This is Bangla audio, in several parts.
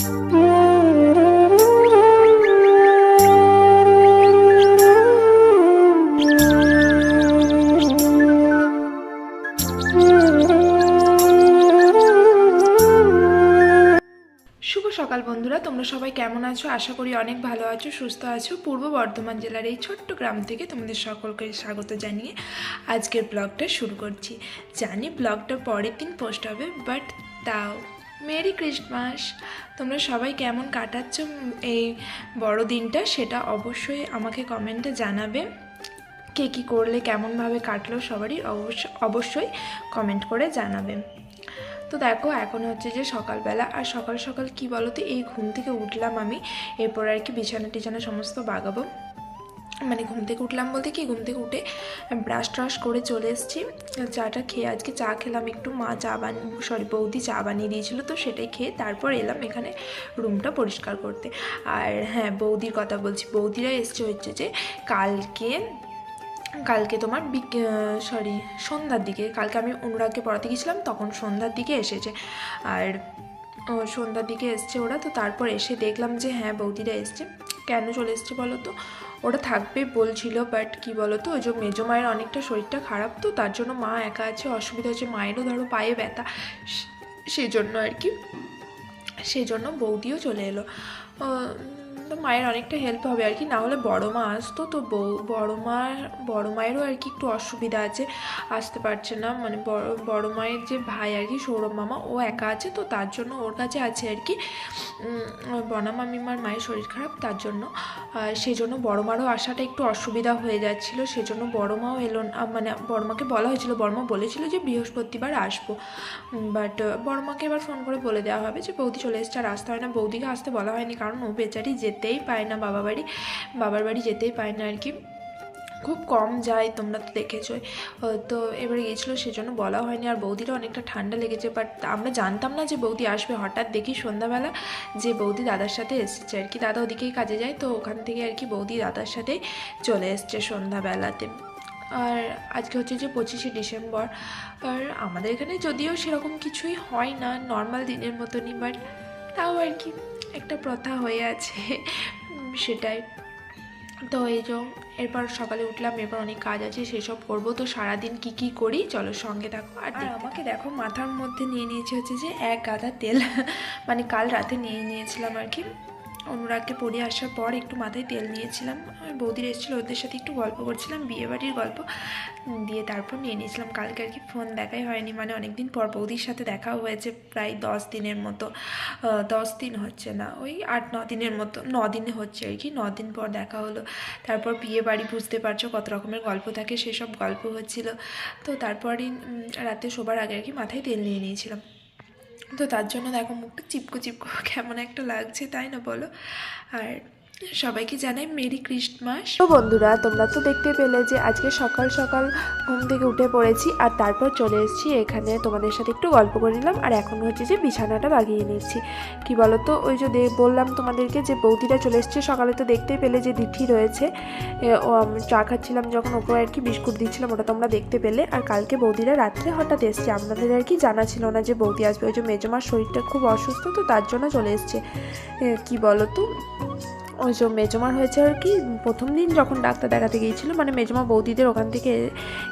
সকাল বন্ধুরা, তোমরা সবাই কেমন আছো? আশা করি অনেক ভালো আছো, সুস্থ আছো। পূর্ব বর্ধমান জেলার এই ছোট্ট গ্রাম থেকে তোমাদের সকলকে স্বাগত জানিয়ে আজকের ব্লগটা শুরু করছি। জানি ব্লগটা পরের দিন পোস্ট হবে, বাট তাও মেরি ক্রিসমাস। তোমরা সবাই কেমন কাটাচ্ছ এই বড় দিনটা সেটা অবশ্যই আমাকে কমেন্টে জানাবে। কে কী করলে, কেমনভাবে কাটলো সবারই অবশ্যই কমেন্ট করে জানাবে। তো দেখো, এখন হচ্ছে যে সকালবেলা, আর সকাল সকাল কি বলো তো, এই ঘুম থেকে উঠলাম আমি। এরপর আর কি বিছানা টিছানা সমস্ত বাগাবো। মানে ঘুম থেকে উঠলাম বলতে কি, ঘুম থেকে উঠে ব্রাশ ট্রাশ করে চলে এসেছি। চাটা খেয়ে, আজকে চা খেলাম একটু, মা বৌদি চা বানিয়ে দিয়েছিলো, তো সেটাই খেয়ে তারপর এলাম এখানে রুমটা পরিষ্কার করতে। আর হ্যাঁ, বৌদির কথা বলছি, বৌদিরা হচ্ছে যে কালকে তোমার সন্ধ্যার দিকে, কালকে আমি অনুরাগকে পড়াতে গেছিলাম, তখন সন্ধ্যার দিকে এসেছে। আর সন্ধ্যার দিকে এসছে ওরা। তো তারপর এসে দেখলাম যে হ্যাঁ, বৌদিরা এসছে। কেন চলে এসছে বলো তো? ওরা থাকবে বলছিল, বাট কি বলো তো, ওই যে মেজো মায়ের অনেকটা শরীরটা খারাপ, তো তার জন্য মা একা আছে, অসুবিধা হচ্ছে। মায়েরও ধরো পায়ে ব্যথা, সেই জন্য আর কি, সেই জন্য বৌদিও চলে এলো। তো মায়ের অনেকটা হেল্প হবে আর কি। না হলে বড়ো মা আসতো, তো বড়ো মায়েরও আর কি একটু অসুবিধা আছে, আসতে পারছে না। মানে বড়ো মায়ের যে ভাই আর কি, সৌরভ মামা, ও একা আছে, তো তার জন্য ওর কাছে আছে আর কি। বনা মামিমার মায়ের শরীর খারাপ, তার জন্য সেই জন্য বড়ো মারও আসাটা একটু অসুবিধা হয়ে যাচ্ছিলো। সেজন্য বড়ো মাও এলো না। মানে বড় মাকে বলা হয়েছিল, বড় মা বলেছিল যে বৃহস্পতিবার আসবো, বাট বড় মাকে এবার ফোন করে বলে দেওয়া হবে যে বৌদি চলে এসছে, আর আসতে হয় না। বৌদিকে আসতে বলা হয়নি, কারণ ও বেচারি যেতেই পায় না বাবার বাড়ি যেতেই পায় না আর কি, খুব কম যায়, তোমরা তো দেখেছোই। তো এবারে গিয়েছিলো, সেজন্য বলা হয়নি। আর বৌদিরও অনেকটা ঠান্ডা লেগেছে, বাট আমরা জানতাম না যে বৌদি আসবে। হঠাৎ দেখি সন্ধ্যাবেলা যে বৌদি দাদার সাথে এসেছে আর কি, দাদা ওদিকেই কাজে যায়, তো ওখান থেকে আর কি বৌদি দাদার সাথেই চলে এসছে সন্ধ্যাবেলাতে। আর আজকে হচ্ছে যে 25শে ডিসেম্বর। আর আমাদের এখানে যদিও সেরকম কিছুই হয় না, নর্মাল দিনের মতনই, বাট তাও আর কি একটা প্রথা হয়ে আছে, সেটাই। তো এই যে এরপর সকালে উঠলাম, এরপর অনেক কাজ আছে, সেসব করবো। তো সারাদিন কি করি চলো সঙ্গে থাকো। আর আমাকে দেখো, মাথার মধ্যে নিয়ে নিয়েছে হচ্ছে যে এক গাদা তেল, মানে কাল রাতে নিয়ে নিয়েছিলাম আর কি। অনুরাগকে পড়িয়ে আসার পর একটু মাথায় তেল নিয়েছিলাম। বৌদির এসেছিলো, ওদের সাথে একটু গল্প করছিলাম, বিয়েবাড়ির গল্প, দিয়ে তারপর নিয়ে নিয়েছিলাম। কালকে আর কি ফোন দেখাই হয়নি, মানে অনেক দিন পর বৌদির সাথে দেখাও হয়েছে, প্রায় 10 দিনের মতো। 10 দিন হচ্ছে না, ওই 8-9 দিনের মতো, 9 দিনে হচ্ছে আর কি, 9 দিন পর দেখা হলো। তারপর বিয়েবাড়ি বুঝতে পারছো কত রকমের গল্প থাকে, সেসব গল্প হচ্ছিল। তো তারপরই রাতে শোবার আগে আর কি মাথায় তেল নিয়ে নিয়েছিলাম। তো তার জন্য দেখো মুখটা চিপকো কেমন একটা লাগছে, তাই না বলো? আর সবাইকে জানাই মেরি ক্রিসমাস। তো বন্ধুরা, তোমরা তো দেখতে পেলে যে আজকে সকাল সকাল ঘুম থেকে উঠে পড়েছি, আর তারপর চলে এসেছি এখানে, তোমাদের সাথে একটু গল্প করে নিলাম। আর এখন হচ্ছে যে বিছানাটা বাগিয়ে নিচ্ছি। কি বলো তো, ওই যে বললাম তোমাদেরকে যে বৌদিরা চলে এসছে সকালে, তো দেখতেই পেলে যে দিঠি রয়েছে, ও আমি চা খাচ্ছিলাম যখন, ওকে আর কি বিস্কুট দিচ্ছিলাম, ওটা তোমরা দেখতে পেলে। আর কালকে বৌদিরা রাত্রে হঠাৎ এসছে, আমাদের আর কি জানা ছিল না যে বৌদি আসবে। ওই যে মেজমার শরীরটা খুব অসুস্থ, তো তার জন্য চলে এসছে। কি বলো তো, ওই যে মেজমার হয়েছে আর কি, প্রথম দিন যখন ডাক্তার দেখাতে গিয়েছিলো, মানে মেজমা বৌদিদের ওখান থেকে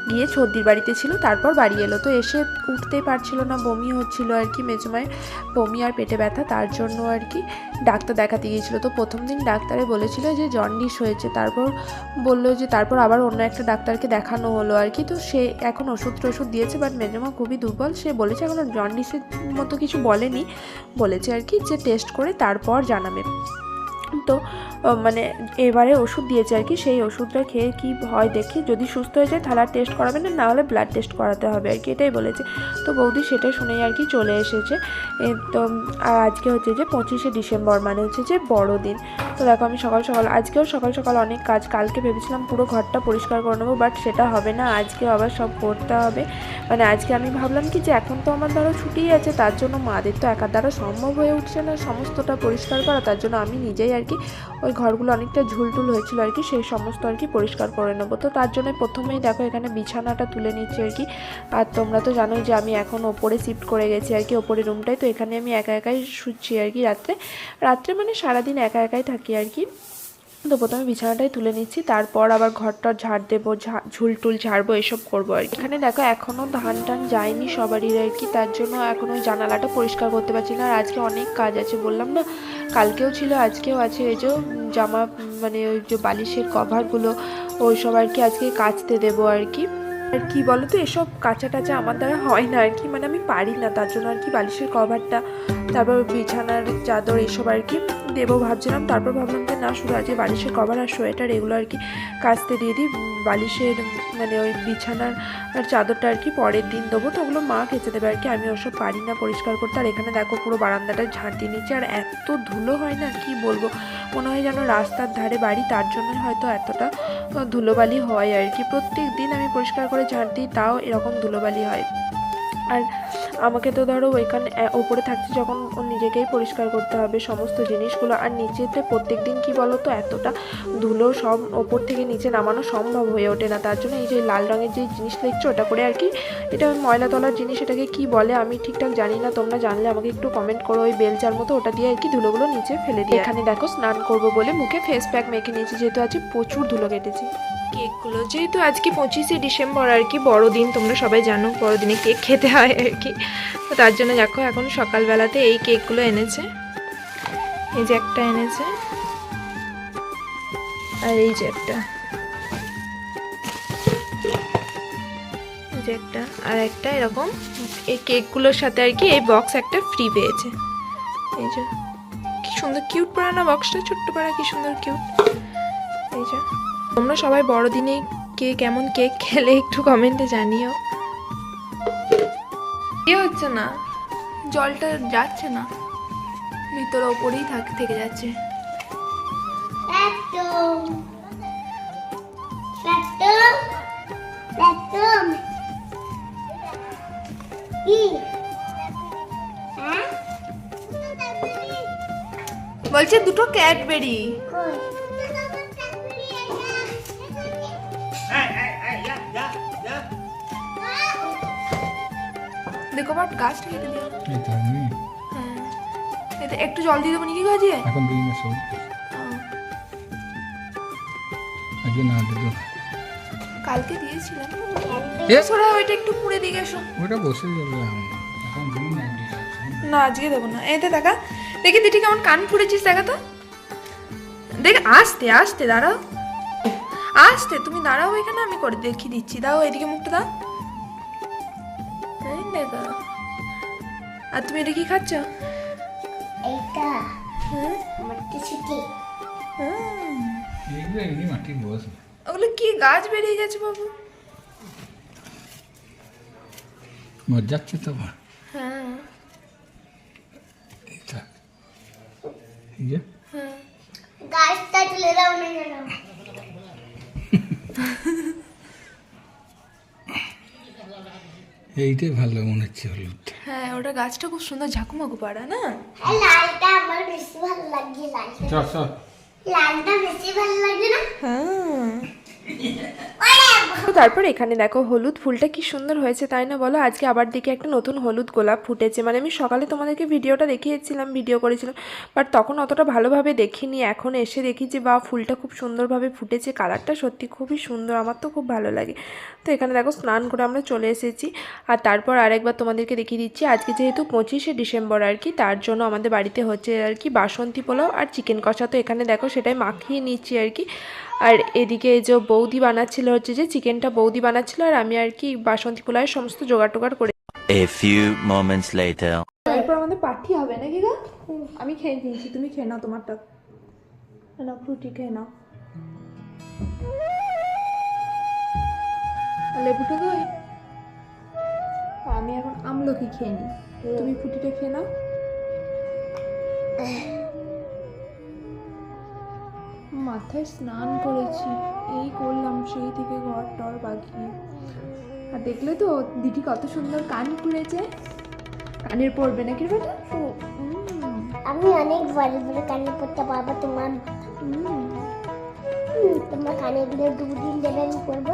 গিয়ে ছর্দির বাড়িতে ছিল, তারপর বাড়ি এলো। তো এসে উঠতেই পারছিল না, বমি হচ্ছিলো আর কি, মেজমায় বমি আর পেটে ব্যথা, তার জন্য আর কি ডাক্তার দেখাতে গিয়েছিলো। তো প্রথম দিন ডাক্তারে বলেছিল যে জন্ডিস হয়েছে, তারপর বললো যে তারপর আবার অন্য একটা ডাক্তারকে দেখানো হলো আর কি। তো সে এখন ওষুধ দিয়েছে, বাট মেজমা খুবই দুর্বল। সে বলেছে এখনও জন্ডিসের মতো কিছু বলেনি, বলেছে আর কি যে টেস্ট করে তারপর জানাবে। তো মানে এবারে ওষুধ দিয়েছে আর কি, সেই ওষুধটা খেয়ে কি হয় দেখি, যদি সুস্থ হয়ে যায় তাহলে আর টেস্ট করাবে না, না হলে ব্লাড টেস্ট করাতে হবে আর কি, এটাই বলেছে। তো বৌদি সেটাই শুনেই আর কি চলে এসেছে। তো আর আজকে হচ্ছে যে 25শে ডিসেম্বর, মানে হচ্ছে যে বড়দিন। তো দেখো আমি আজকেও সকাল সকাল অনেক কাজ, কালকে ভেবেছিলাম পুরো ঘরটা পরিষ্কার করে নেবো, বাট সেটা হবে না, আজকে আবার সব করতে হবে। মানে আজকে আমি ভাবলাম কি যে এখন তো আমার দ্বারা ছুটি আছে, তার জন্য মাদের তো একার দ্বারা সম্ভব হয়ে উঠছে না সমস্তটা পরিষ্কার করা, তার জন্য আমি নিজেই আর আর কি ওই ঘরগুলো অনেকটা ঝুলটুল হয়েছিল আর কি, সেই সমস্ত আর কি পরিষ্কার করে নেবো। তো তার জন্য প্রথমেই দেখো এখানে বিছানাটা তুলে নিচ্ছি আর কি। আর তোমরা তো জানোই যে আমি এখন ওপরে শিফট করে গেছি আর কি, ওপরে রুমটাই। তো এখানে আমি একা একাই শুচ্ছি আর কি রাত্রে মানে সারাদিন একা একাই থাকি আর কি। তো প্রথমে বিছানাটাই তুলে নিচ্ছি, তারপর আবার ঘরটা ঝাড় দেবো, ঝুলটুল ঝাড়বো, এসব করবো আর কি। এখানে দেখো এখনও ধান টান যায়নি সবারই আর কি, তার জন্য এখন ওই জানালাটা পরিষ্কার করতে পারছি না। আর আজকে অনেক কাজ আছে, বললাম না, কালকেও ছিল আজকেও আছে। এই যে জামা মানে ওই যে বালিশের কভারগুলো ওই সব আর কি আজকে কাচতে দেবো আর কি। আর কি বলো তো, এসব কাঁচা টাচা আমার দ্বারা হয় না আর কি, মানে আমি পারি না, তার জন্য আর কি বালিশের কভারটা, তারপর বিছানার চাদর এসব আর কি দেবো ভাবছিলাম। তারপর ভাবলাম যে না, শুধু আজকে বালিশের কভার আর সোয়েটার এগুলো আর কি কাচতে দিয়ে দিই, বালিশের মানে ওই বিছানার আর চাদরটা আর কি পরের দিন দেবো। তো ওগুলো মা কেচে দেবে আর কি, আমি ওসব পারি না পরিষ্কার করতে। আর এখানে দেখো পুরো বারান্দাটা ঝাড় দিয়ে নিচ্ছে, আর এত ধুলো হয় না কি বলবো, মনে হয় যেন রাস্তার ধারে বাড়ি, তার জন্যই হয়তো এতটা ধুলোবালি হয় আর কি। প্রত্যেক দিন আমি পরিষ্কার করে ঝাড় দিই, তাও এরকম ধুলোবালি হয়। আর আমাকে তো ধরো ওইখানে ওপরে থাকছি যখন, ও নিজেকেই পরিষ্কার করতে হবে সমস্ত জিনিসগুলো। আর নিচেতে প্রত্যেক দিন কী বলো তো, এতটা ধুলো সব ওপর থেকে নিচে নামানো সম্ভব হয়ে ওঠে না, তার জন্য এই যে লাল রঙের যে জিনিস দেখছো ওটা করে আর কি, এটা ময়লা তলার জিনিস, এটাকে কি বলে আমি ঠিকঠাক জানি না, তোমরা জানলে আমাকে একটু কমেন্ট করো। ওই বেলচার মতো ওটা দিয়ে আর কি ধুলোগুলো নিচে ফেলে দিই। এখানে দেখো স্নান করবো বলে মুখে ফেস প্যাক মেখে নিয়েছি, যেহেতু আজকে প্রচুর ধুলো কেটেছি। কেকগুলো যেহেতু আজকে 25শে ডিসেম্বর আর কি, বড়দিন, তোমরা সবাই জানো বড়দিনে কেক খেতে হয় আর কি, তো তার জন্য দেখো এখন সকালবেলাতে এই কেকগুলো এনেছে, এই যে একটা এনেছে, আর এই যে একটা, এই যে একটা, আর একটা এরকম এই কেকগুলোর সাথে আর কি এই বক্স একটা ফ্রি পেয়েছে। এই যে কি সুন্দর কিউট পাড়া না বক্সটা, ছোট্ট পাড়া, কি সুন্দর কিউট। এই যে তোমরা সবাই বড়দিনে কে কেমন কেক খেলে একটু কমেন্টে জানিও। কি হচ্ছে না, জলটা যাচ্ছে না ভিতরে, ওপরেই থেকে যাচ্ছে। বলছে দুটো ক্যাডবেরি। দেখো বাট গাছটা কেটে দিও। হ্যাঁ, এতে একটু জল দিয়ে দেবো নাকি গাছে? এখন দিই না সব, আজকে না দিল, কালকে দিয়েছিলাম। সোরা ওইটা একটু পুড়ে দিয়ে গেছো, ওটা বসে যাবে, এখন দিই না। না আজকে দেবো না। এতে দেখা, দেখি দিদি কেমন কান ফুড়েছিস, দেখা তো দেখ, আস্তে আস্তে দাঁড়াও, আস্তে তুমি দাঁড়াও এখানে, আমি করে দেখিয়ে দিচ্ছি। দাও এদিকে মুখটা দাও, দেখো। আর তুমি এটা কি খাচ্ছ? এইটা হ্যাঁ, মাটি ছুটি, এইগুলো এমনি মাটির বস, ওগুলো কি গাছ বেরিয়ে গেছে বাবু? মজাচ্ছে তো। হ্যাঁ এইটা এই যে হ্যাঁ, গাছটা তুলে দাও না কেন? এইটাই ভালো মনে হচ্ছে, হলুদ। হ্যাঁ ওটা গাছটা খুব সুন্দর ঝাঁকুমাকু পাড়া না। এই লালটা আমার বেশি ভালো লাগে, লালটা বেশি ভালো লাগে না? হ্যাঁ, তারপর এখানে দেখো হলুদ ফুলটা কি সুন্দর হয়েছে তাই না বলো। আজকে আবার দেখি একটা নতুন হলুদ গোলাপ ফুটেছে, মানে আমি সকালে তোমাদেরকে ভিডিওটা দেখিয়েছিলাম, ভিডিও করেছিলাম, বাট তখন অতটা ভালোভাবে দেখিনি, এখন এসে দেখি যে বা ফুলটা খুব সুন্দরভাবে ফুটেছে, কালারটা সত্যি খুবই সুন্দর, আমার তো খুব ভালো লাগে। তো এখানে দেখো স্নান করে আমরা চলে এসেছি। আর তারপর আরেকবার তোমাদেরকে দেখিয়ে দিচ্ছি, আজকে যেহেতু 25শে ডিসেম্বর আর কি, তার জন্য আমাদের বাড়িতে হচ্ছে আর কি বাসন্তী পোলাও আর চিকেন কষা। তো এখানে দেখো সেটাই মাখিয়ে নিচ্ছি আর কি। আর এদিকে এই যে বৌদি বানাচ্ছিল, হচ্ছে যে চিকেনটা বৌদি বানাচ্ছিল, আর আমি আর কি বাসন্তী পোলাওয়ের সমস্ত জোগাড় টোগাড় করে। A few moments later. এরপর আমাদের পার্টি হবে নাকি গা? আমি খেয়ে নিয়েছি, তুমি খেয়ে নাও তোমারটা, না ফ্রুটি খেয়ে নাও, লেবুটা দই, আমি এখন আমলকি খেয়ে নিই, তুমি ফ্রুটিটা খেয়ে নাও। মাথায় স্নান করেছি, এই করলাম সেই থেকে ঘর টর বাগিয়ে। আর দেখলে তো দিদি কত সুন্দর কান খুলেছে, কানের পড়বে নাকি বেটা? আমি আমি অনেক বড় বড় কানে পড়তে পারবো তোমার তোমার কানে গুলো 2 দিন দেবে আমি পড়বো।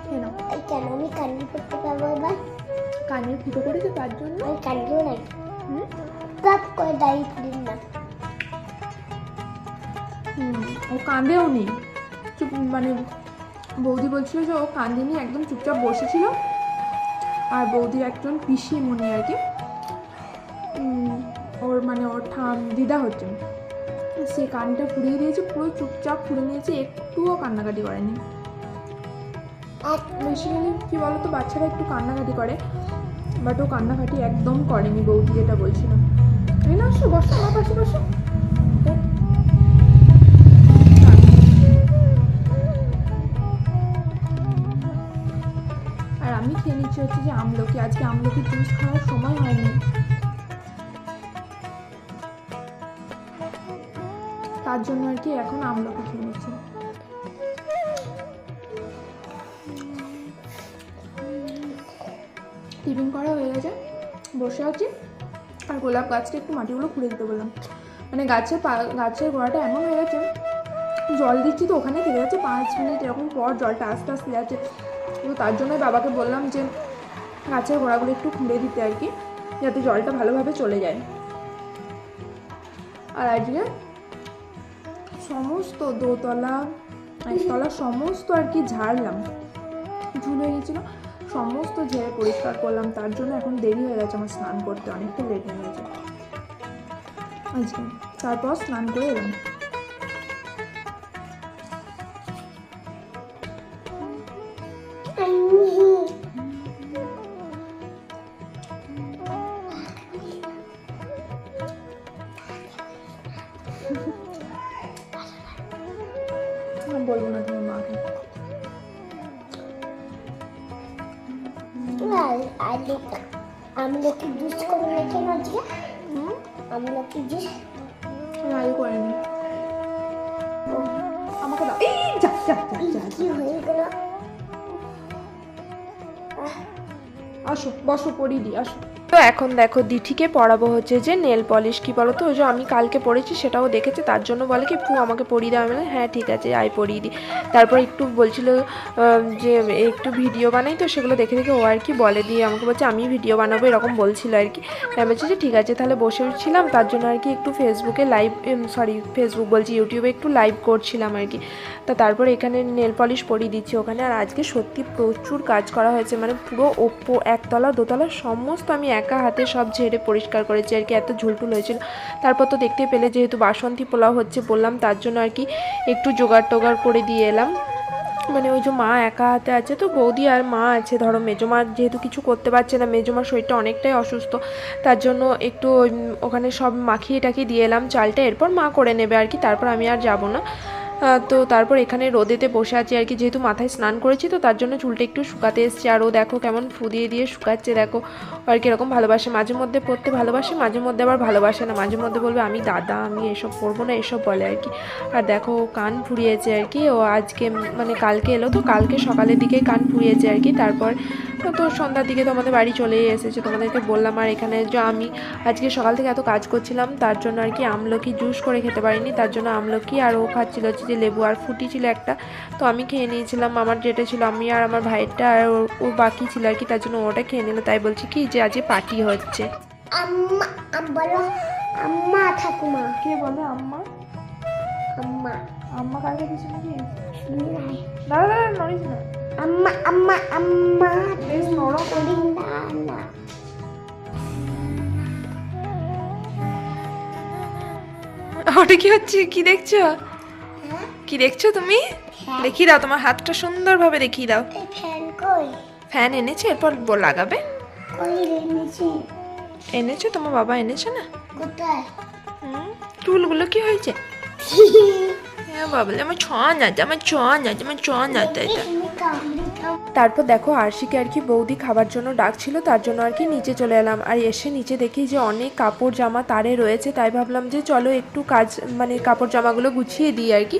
কেন এই কেন আমি কানে পড়তে পারবো এবার? কানের ফুটো করেছে তার জন্য। আমি কানেও নাই হুম সব করে দাঁড়িয়ে পড়ি না। ও কাঁদেও নি, চুপ মানে বৌদি বলছিল যে ও কাঁদেনি, একদম চুপচাপ বসেছিল। আর বৌদির একজন পিসি মনে আর কি, ওর মানে ওর দিদা হচ্ছে, সে কানটা ফুরিয়ে দিয়েছে, পুরো চুপচাপ ফুড়ে নিয়েছে, একটুও কান্নাকাটি করেনি। বেসিক্যালি কী বলতো, বাচ্চারা একটু কান্নাকাটি করে, বাট ও কান্নাকাটি একদম করেনি, বৌদি যেটা বলছিল। এই না, আসো বসো, আমার পাশে বসো। আর আমি খেয়ে নিচ্ছি হচ্ছে যে আমলকি, আজকে আমলকি জুস খাওয়ার সময় হয়নি, তার জন্য আর কি এখন আমলকি খেয়ে নিচ্ছি। টিফিন করা হয়ে গেছে, বসে আছি, আর গোলাপ গাছটা একটু মাটিগুলো খুঁড়ে দিতে বললাম। মানে গাছের গোড়াটা এমন হয়ে গেছে, জল দিচ্ছি তো ওখানে থেকে যাচ্ছে, 5 মিনিট এরকম পর জলটা আস্তে আস্তে যাচ্ছে। তো তার জন্যই বাবাকে বললাম যে গাছের গোড়াগুলো একটু খুঁড়ে দিতে আর কি, যাতে জলটা ভালোভাবে চলে যায়। আর আজকে সমস্ত দোতলা একতলা সমস্ত আর কি ঝাড়লাম, ঝুল হয়ে গেছিলো, সমস্ত ঝেড়ে পরিষ্কার করলাম। তার জন্য এখন দেরি হয়ে গেছে আমার স্নান করতে, অনেকটা লেট হয়ে গেছে আজকে। তারপর স্নান করে এলাম। বলবো না তোমার মাকে। আমলকি জুস করে রেখে আজকে আমলকি জুস আগে করে নি, আমাকে দাও। এই যা যা যা, কি হয়ে গেল? আসো বসো, পরিয়ে দিই, আসো। তো এখন দেখো দিঠিকে পড়াবো হচ্ছে যে নেল পলিশ। কী বলো তো, ওই যে আমি কালকে পড়েছি সেটাও দেখেছে, তার জন্য বলে কি পু আমাকে পরিয়ে দাও। আমি বলে হ্যাঁ ঠিক আছে আয় পরিয়ে দিই। তারপর একটু বলছিল যে একটু ভিডিও বানাই, তো সেগুলো দেখে দেখে ও আর কি বলে, দিয়ে আমাকে বলছে আমি ভিডিও বানাবো এরকম বলছিল আর কি। আমি বলছি যে ঠিক আছে, তাহলে বসেছিলাম, তার জন্য আর কি একটু ফেসবুকে লাইভ, ফেসবুক বলছি ইউটিউবে একটু লাইভ করছিলাম আর কি। তো তারপর এখানে নেল পলিশ পরিয়ে দিচ্ছি ওখানে। আর আজকে সত্যি প্রচুর কাজ করা হয়েছে, মানে পুরো একতলা দোতলা সমস্ত আমি একা হাতে সব ঝেড়ে পরিষ্কার করেছি আর কি, এত ঝুলটুল হয়েছিল। তারপর তো দেখতে পেলে যেহেতু বাসন্তী পোলাও হচ্ছে বললাম, তার জন্য আর কি একটু জোগাড় টোগাড় করে দিয়ে এলাম। মানে ওই যে মা একা হাতে আছে, তো বৌদি আর মা আছে, ধরো মেজমা যেহেতু কিছু করতে পারছে না, মেজমার শরীরটা অনেকটাই অসুস্থ, তার জন্য একটু ওখানে সব মাখিয়ে টাখিয়ে দিয়ে এলাম চালটা, এরপর মা করে নেবে আর কি, তারপর আমি আর যাব না। তো তারপর এখানে রোদেতে বসে আছি আর কি, যেহেতু মাথায় স্নান করেছি তো তার জন্য চুলটা একটু শুকাতে এসছে। আর ও দেখো কেমন ফু দিয়ে দিয়ে শুকাচ্ছে, দেখো আর কীরকম ভালোবাসে, মাঝে মধ্যে পড়তে ভালোবাসে, মাঝে মধ্যে আবার ভালোবাসে না, মাঝে মধ্যে বলবে আমি দাদা আমি এসব পরবো না, এসব বলে আর কি। আর দেখো কান ফুরিয়েছে আর কি, ও আজকে মানে কালকে এলো, তো কালকে সকালের দিকে কান ফুরিয়েছে আর কি। তারপর তো সন্ধ্যার দিকে তো আমাদের বাড়ি চলেই এসেছে, তোমাদেরকে বললাম। আর এখানে যে আমি আজকে সকাল থেকে এত কাজ করছিলাম, তার জন্য আর কি আমলকি জুস করে খেতে পারিনি, তার জন্য আমলকি আর ও খাচ্ছিল হচ্ছে যে লেবু, আর ফুটি ছিল একটা, তো আমি খেয়ে নিয়েছিলাম, আমার যেটা ছিল আমি আর আমার ভাইয়েরটা, আর ও বাকি ছিল আর কি, তার জন্য ওটা খেয়ে নিল। তাই বলছি কি যে আজকে পার্টি হচ্ছে। আম্মা বলো, আম্মা ঠাকুমা। কে বলে আম্মা? আম্মা আম্মা কার কাছে ছিল কি? নাই। দাঁড়া দাঁড়া, নড়িস না, আম্মা আম্মা আম্মা বেশ নরম করি না না। ওটা কি হচ্ছে, কি দেখছো, কি দেখছো তুমি? দেখিয়ে দাও, তোমার হাতটা সুন্দরভাবে দেখিয়ে দাও। এই ফ্যান কই? ফ্যান এনেছে, এরপর লাগাবে। কই এনেছি? এনেছো, তোমার বাবা এনেছে না? কোথায়? চুলগুলো কি হয়েছে? হ্যাঁ বাবা, আমার ছন আছে, আমার ছন আছে, আমার ছন আছে এটা। তুমি কামড়ে তারপর দেখো আরশিকে আর কি বৌদি খাবার জন্য ডাকছিল, তার জন্য আর কি নিচে চলে এলাম। আর এসে নিচে দেখি যে অনেক কাপড় জামা তারে রয়েছে, তাই ভাবলাম যে চলো একটু কাজ মানে কাপড় জামাগুলো গুছিয়ে দিই আর কি,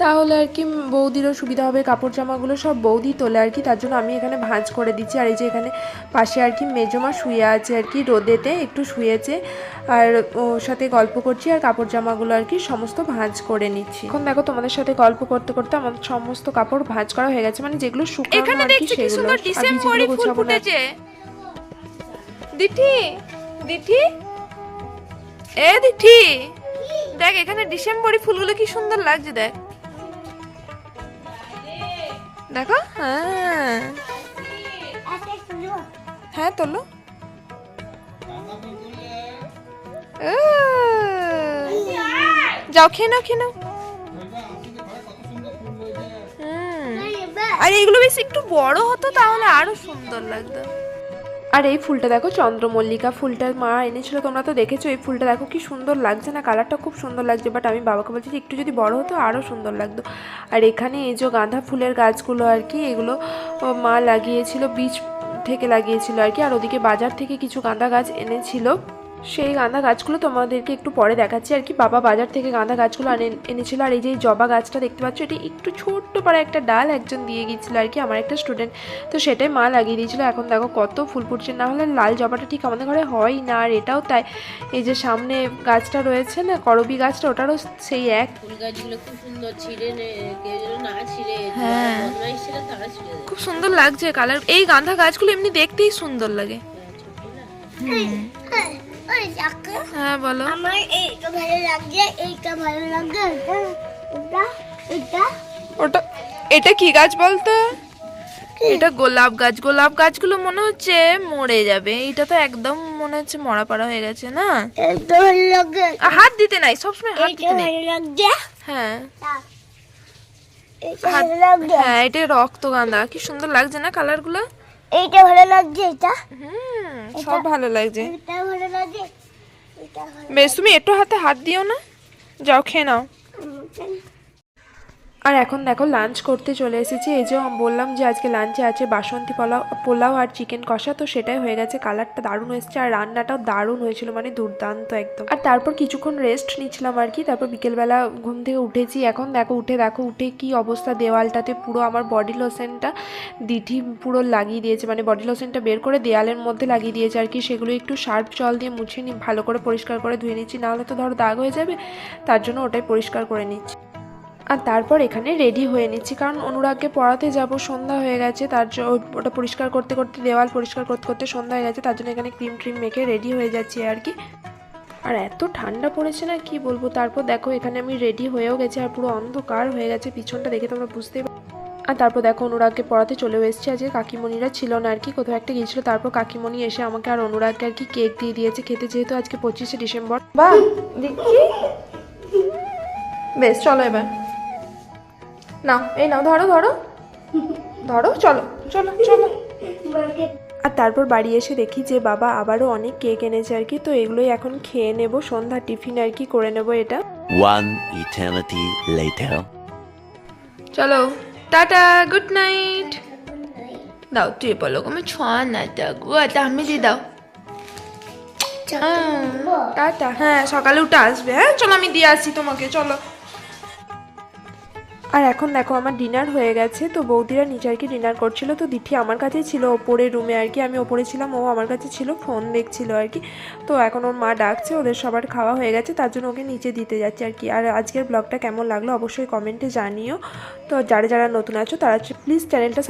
তাহলে আর কি বৌদিরও সুবিধা হবে। কাপড় জামাগুলো সব বৌদি তোলে আর কি, তার জন্য আমি এখানে ভাঁজ করে দিচ্ছি। আর এই যে এখানে পাশে আর কি মেজমা শুয়ে আছে আর কি, রোদেতে একটু শুয়েছে, আর ওর সাথে গল্প করছি আর কাপড় জামাগুলো আর কি সমস্ত ভাঁজ করে নিচ্ছি। এখন দেখো তোমাদের সাথে গল্প করতে করতে আমার সমস্ত কাপড় ভাঁজ করা হয়ে গেছে, মানে যেগুলো শুকানো এখানে আর কি দেখছি কি সেগুলো। সুন্দর ডিসেম্বরে ফুল ফুটেছে। দিঠি দিঠি এ দিঠি দেখ এখানে ডিসেম্বরি ফুলগুলো কি সুন্দর লাগছে, দেখ দেখো। হ্যাঁ হ্যাঁ তোলো। যাও খেয়ে নাও খেয়ে নাও। আর এগুলো বেশ একটু বড় হতো তাহলে আরো সুন্দর লাগতো। আর এই ফুলটা দেখো চন্দ্রমল্লিকা ফুলটা মা এনেছিল, তোমরা তো দেখেছো। এই ফুলটা দেখো কি সুন্দর লাগছে না, কালারটা খুব সুন্দর লাগছে, বাট আমি বাবাকে বলছি যে একটু যদি বড় হতো আরও সুন্দর লাগতো। আর এখানে এই যে গাঁদা ফুলের গাছগুলো আর কি, এগুলো মা লাগিয়েছিল, বীজ থেকে লাগিয়েছিল আর কি। আর ওদিকে বাজার থেকে কিছু গাঁদা গাছ এনেছিল, সেই গাঁদা গাছগুলো তোমাদেরকে একটু পরে দেখাচ্ছি আর কি। বাবা বাজার থেকে গাঁদা গাছগুলো এনেছিল। আর এই যে জবা গাছটা দেখতে পাচ্ছ, এটি একটু ছোট্ট পাড়া একটা ডাল একজন দিয়ে গিয়েছিল আর কি, আমার একটা স্টুডেন্ট, তো সেটাই মা লাগিয়ে দিয়েছিল। এখন দেখো কত ফুল ফুটছে, না হলে লাল জবাটা ঠিক আমাদের ঘরে হয় না। আর এটাও তাই, এই যে সামনে গাছটা রয়েছে না করবি গাছটা, ওটারও সেই এক। ফুল গাছগুলো খুব সুন্দর, ছিঁড়ে কেউ যেন না ছিঁড়ে, হ্যাঁ। বদমাইশ ছিল তারা ছিঁড়ে দেয়। খুব সুন্দর লাগছে কালার। এই গাঁদা গাছগুলো এমনি দেখতেই সুন্দর লাগে। ওই দেখো হ্যাঁ বলো। আমার এইটা ভালো লাগছে, এইটা ভালো লাগছে, এটা এটা ওটা এটা কি গাছ বলতো? এটা গোলাপ গাছ। গোলাপ গাছগুলো মনে হচ্ছে মরে যাবে, এটা তো একদম মনে হচ্ছে মরা পাড়া হয়ে গেছে না। এইটা ভালো লাগছে, হাত দিতে নাই, সবসময় হাত এইটা দিতে নাই। ভালো লাগছে, হ্যাঁ এইটা ভালো লাগছে, হ্যাঁ এটা রক্তগাঁদা, কি সুন্দর লাগছে না কালারগুলো। এইটা ভালো লাগছে, এটা সব ভালো লাগছে। এটা ভালো লাগছে, এটা ভালো বেশ তুমি একটু হাতে হাত দিও না, যাও খেয়ে নাও। লাগছে। আর এখন দেখো লাঞ্চ করতে চলে এসেছি। এই যে বললাম যে আজকে লাঞ্চে আছে বাসন্তী পোলাও আর চিকেন কষা, তো সেটাই হয়ে গেছে। কালারটা দারুণ হয়েছে আর রান্নাটাও দারুণ হয়েছিল, মানে দুর্দান্ত একদম। আর তারপর কিছুক্ষণ রেস্ট নিচ্ছিলাম আর কি। তারপর বিকেলবেলা ঘুম থেকে উঠেছি। এখন দেখো উঠে কি অবস্থা, দেওয়ালটাতে পুরো আমার বডি লোশনটা দিঠি পুরো লাগিয়ে দিয়েছে, মানে বডি লোশনটা বের করে দেওয়ালের মধ্যে লাগিয়ে দিয়েছে আর কি। সেগুলো একটু শার্প জল দিয়ে মুছে ভালো করে পরিষ্কার করে ধুয়ে নিচ্ছি, নাহলে তো ধরো দাগ হয়ে যাবে, তার জন্য ওটাই পরিষ্কার করে নিচ্ছি। আর তারপর এখানে রেডি হয়ে নিচ্ছি, কারণ অনুরাগকে পড়াতে যাব, সন্ধ্যা হয়ে গেছে, তার ওটা পরিষ্কার করতে করতে দেওয়াল পরিষ্কার করতে করতে সন্ধ্যা হয়ে গেছে, তার জন্য এখানে ক্রিম মেখে রেডি হয়ে যাচ্ছি আর কি। আর এত ঠান্ডা পড়েছে না কি বলবো। তারপর দেখো এখানে আমি রেডি হয়েও গেছি, আর পুরো অন্ধকার হয়ে গেছে, পিছনটা দেখে তোমরা বুঝতেই পারো। আর তারপর দেখো অনুরাগকে পড়াতে চলেও এসেছি। আজকে কাকিমণিরা ছিল না আর কি, কোথাও একটা গিয়েছিলো। তারপর কাকিমণি এসে আমাকে আর অনুরাগকে আর কি কেক দিয়ে দিয়েছে খেতে, যেহেতু আজকে 25শে ডিসেম্বর। বাহ দেখি, বেশ চলো এবার নাও, এই নাও ধরো ধরো ধরো, চলো চলো চলো। আর তারপর বাড়ি এসে দেখি যে বাবা আবারও অনেক কেক এনেছে আর কি, তো এগুলোই এখন খেয়ে নেব, সন্ধ্যা টিফিন আর কি করে নেব এটা। One eternity later. চলো টাটা, গুড নাইট। দাও তুই বলো আমি ছনাটা গো, আমি দিয়ে দাও। টাটা। হ্যাঁ সকালে উঠে আসবে। হ্যাঁ চলো আমি দিয়ে আসি তোমাকে, চলো। আর এখন দেখো আমার ডিনার হয়ে গেছে, তো বৌদিরা নিচে আর কি ডিনার করছিল, তো দিঠি আমার কাছেই ছিল ওপরের রুমে আর কি, আমি ওপরে ছিলাম, ও আমার কাছে ছিল, ফোন দেখছিল আর কি। তো এখন ওর মা ডাকছে, ওদের সবার খাওয়া হয়ে গেছে, তার জন্য ওকে নিচে দিতে যাচ্ছে আর কি। আর আজকের ব্লগটা কেমন লাগলো অবশ্যই কমেন্টে জানিও। তো যারা যারা নতুন আছো তারা প্লিজ চ্যানেলটা